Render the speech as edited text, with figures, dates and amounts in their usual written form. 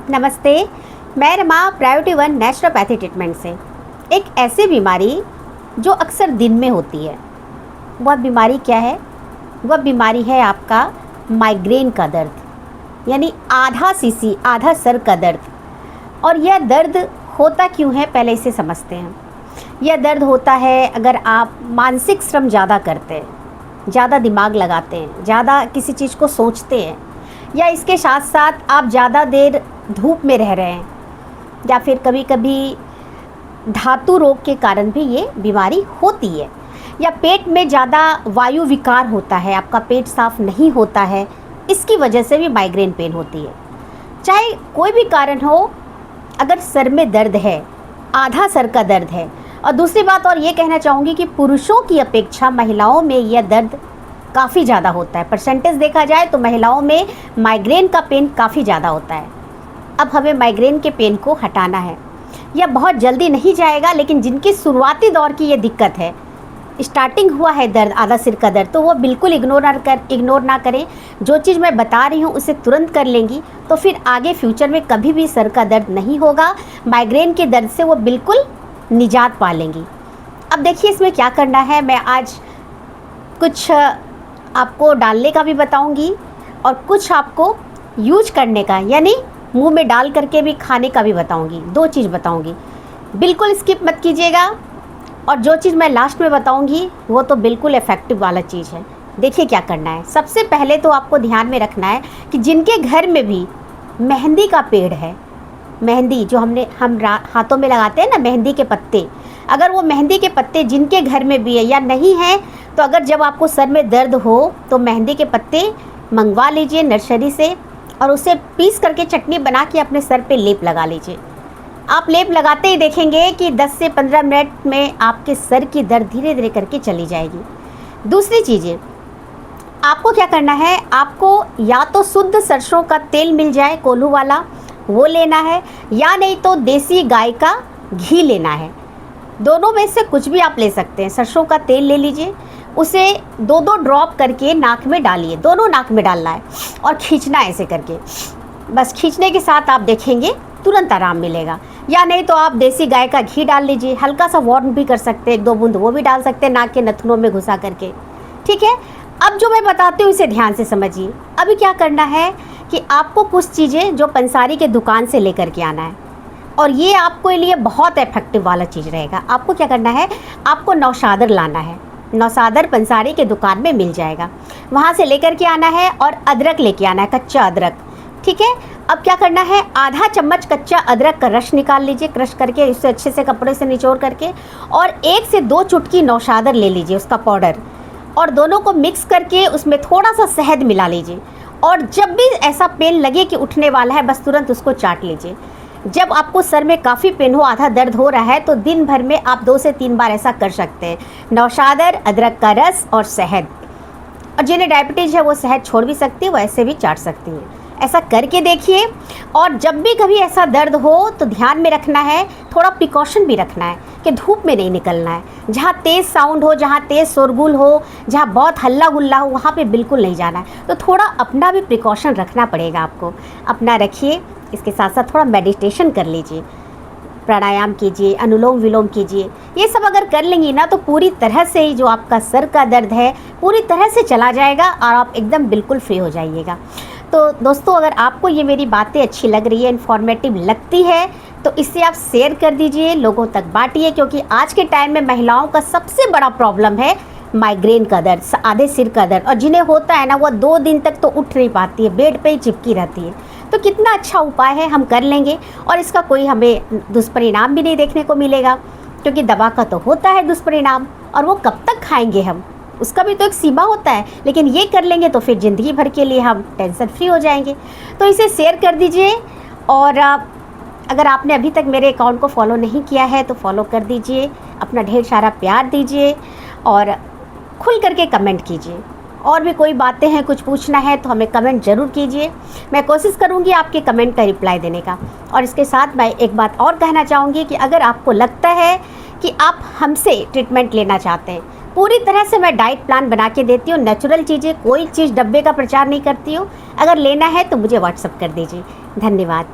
नमस्ते, मैं Rama priority one naturopathy treatment से। एक ऐसी बीमारी जो अक्सर दिन में होती है, वह बीमारी क्या है? वह बीमारी है आपका माइग्रेन का दर्द, यानी आधा सीसी, आधा सर का दर्द। और यह दर्द होता क्यों है, पहले इसे समझते हैं। यह दर्द होता है अगर आप मानसिक श्रम ज़्यादा करते हैं, ज़्यादा दिमाग लगाते हैं, ज़्यादा किसी चीज़ को सोचते हैं, या इसके साथ साथ आप ज़्यादा देर धूप में रह रहे हैं, या फिर कभी कभी धातु रोग के कारण भी ये बीमारी होती है, या पेट में ज़्यादा वायु विकार होता है, आपका पेट साफ नहीं होता है, इसकी वजह से भी माइग्रेन पेन होती है। चाहे कोई भी कारण हो, अगर सर में दर्द है, आधा सर का दर्द है। और दूसरी बात और ये कहना चाहूँगी कि पुरुषों की अपेक्षा महिलाओं में यह दर्द काफ़ी ज़्यादा होता है। परसेंटेज देखा जाए तो महिलाओं में माइग्रेन का पेन काफ़ी ज़्यादा होता है। अब हमें माइग्रेन के पेन को हटाना है। यह बहुत जल्दी नहीं जाएगा, लेकिन जिनकी शुरुआती दौर की ये दिक्कत है, स्टार्टिंग हुआ है दर्द, आधा सिर का दर्द, तो वो बिल्कुल इग्नोर ना करें। जो चीज़ मैं बता रही हूँ उसे तुरंत कर लेंगी तो फिर आगे फ्यूचर में कभी भी सर का दर्द नहीं होगा। माइग्रेन के दर्द से वो बिल्कुल निजात पा लेंगी। अब देखिए इसमें क्या करना है। मैं आज कुछ आपको डालने का भी बताऊंगी और कुछ आपको यूज करने का, यानी मुंह में डाल करके भी खाने का भी बताऊंगी। दो चीज़ बताऊंगी, बिल्कुल स्किप मत कीजिएगा। और जो चीज़ मैं लास्ट में बताऊंगी वो तो बिल्कुल इफ़ेक्टिव वाला चीज़ है। देखिए क्या करना है। सबसे पहले तो आपको ध्यान में रखना है कि जिनके घर में भी मेहंदी का पेड़ है, मेहंदी जो हम हाथों में लगाते हैं ना, मेहंदी के पत्ते, अगर वो मेहंदी के पत्ते जिनके घर में भी है या नहीं है, तो अगर जब आपको सर में दर्द हो तो मेहंदी के पत्ते मंगवा लीजिए नर्सरी से और उसे पीस करके चटनी बना के अपने सर पे लेप लगा लीजिए। आप लेप लगाते ही देखेंगे कि 10 से 15 मिनट में आपके सर की दर्द धीरे धीरे करके चली जाएगी। दूसरी चीज़ें आपको क्या करना है, आपको या तो शुद्ध सरसों का तेल मिल जाए कोल्हू वाला, वो लेना है, या नहीं तो देसी गाय का घी लेना है। दोनों में से कुछ भी आप ले सकते हैं। सरसों का तेल ले लीजिए, उसे 2-2 ड्रॉप करके नाक में डालिए, दोनों नाक में डालना है और खींचना है ऐसे करके। बस खींचने के साथ आप देखेंगे तुरंत आराम मिलेगा। या नहीं तो आप देसी गाय का घी डाल लीजिए, हल्का सा वार्म भी कर सकते हैं, 1-2 बूंद वो भी डाल सकते हैं नाक के नथनों में घुसा करके। ठीक है, अब जो मैं बताती हूँ इसे ध्यान से समझिए। अभी क्या करना है कि आपको कुछ चीज़ें जो पंसारी के दुकान से लेकर के आना है, और ये आपको लिए बहुत इफेक्टिव वाला चीज़ रहेगा। आपको क्या करना है, आपको नौशादर लाना है। नौशादर पंसारी के दुकान में मिल जाएगा, वहाँ से लेकर के आना है। और अदरक लेके आना है, कच्चा अदरक। ठीक है, अब क्या करना है, आधा चम्मच कच्चा अदरक का रस निकाल लीजिए, क्रश करके इसे अच्छे से कपड़े से निचोड़ करके, और 1 से 2 चुटकी नौशादर ले लीजिए, उसका पाउडर, और दोनों को मिक्स करके उसमें थोड़ा सा शहद मिला लीजिए। और जब भी ऐसा पेन लगे कि उठने वाला है, बस तुरंत उसको चाट लीजिए। जब आपको सर में काफ़ी पेन हो, आधा दर्द हो रहा है, तो दिन भर में आप 2 से 3 बार ऐसा कर सकते हैं। नौशादर, अदरक का रस और शहद। और जिन्हें डायबिटीज़ है वो शहद छोड़ भी सकती है, वो ऐसे भी चाट सकती है। ऐसा करके देखिए। और जब भी कभी ऐसा दर्द हो तो ध्यान में रखना है, थोड़ा प्रिकॉशन भी रखना है कि धूप में नहीं निकलना है। जहाँ तेज़ साउंड हो, जहाँ तेज़ शोरगुल हो, जहाँ बहुत हल्ला गुल्ला हो, वहाँ पे बिल्कुल नहीं जाना है। तो थोड़ा अपना भी प्रिकॉशन रखना पड़ेगा आपको, अपना रखिए। इसके साथ साथ थोड़ा मेडिटेशन कर लीजिए, प्राणायाम कीजिए, अनुलोम विलोम कीजिए। ये सब अगर कर लेंगी ना तो पूरी तरह से ही जो आपका सर का दर्द है पूरी तरह से चला जाएगा और आप एकदम बिल्कुल फ्री हो जाइएगा। तो दोस्तों, अगर आपको ये मेरी बातें अच्छी लग रही है, इन्फॉर्मेटिव लगती है, तो इसे आप शेयर कर दीजिए, लोगों तक बांटिए। क्योंकि आज के टाइम में महिलाओं का सबसे बड़ा प्रॉब्लम है माइग्रेन का दर्द, आधे सिर का दर्द। और जिन्हें होता है ना, वो 2 दिन तक तो उठ नहीं पाती है, बेड पे ही चिपकी रहती है। तो कितना अच्छा उपाय है, हम कर लेंगे और इसका कोई हमें दुष्परिणाम भी नहीं देखने को मिलेगा। क्योंकि दवा का तो होता है दुष्परिणाम, और वो कब तक खाएंगे हम, उसका भी तो एक सीमा होता है। लेकिन ये कर लेंगे तो फिर ज़िंदगी भर के लिए हम टेंशन फ्री हो जाएंगे। तो इसे शेयर कर दीजिए। और अगर आपने अभी तक मेरे अकाउंट को फॉलो नहीं किया है तो फॉलो कर दीजिए, अपना ढेर सारा प्यार दीजिए और खुल करके कमेंट कीजिए। और भी कोई बातें हैं, कुछ पूछना है तो हमें कमेंट ज़रूर कीजिए, मैं कोशिश करूंगी आपके कमेंट का रिप्लाई देने का। और इसके साथ मैं एक बात और कहना चाहूँगी कि अगर आपको लगता है कि आप हमसे ट्रीटमेंट लेना चाहते हैं, पूरी तरह से मैं डाइट प्लान बना के देती हूँ, नेचुरल चीज़ें, कोई चीज़ डब्बे का प्रचार नहीं करती हूँ। अगर लेना है तो मुझे व्हाट्सअप कर दीजिए। धन्यवाद।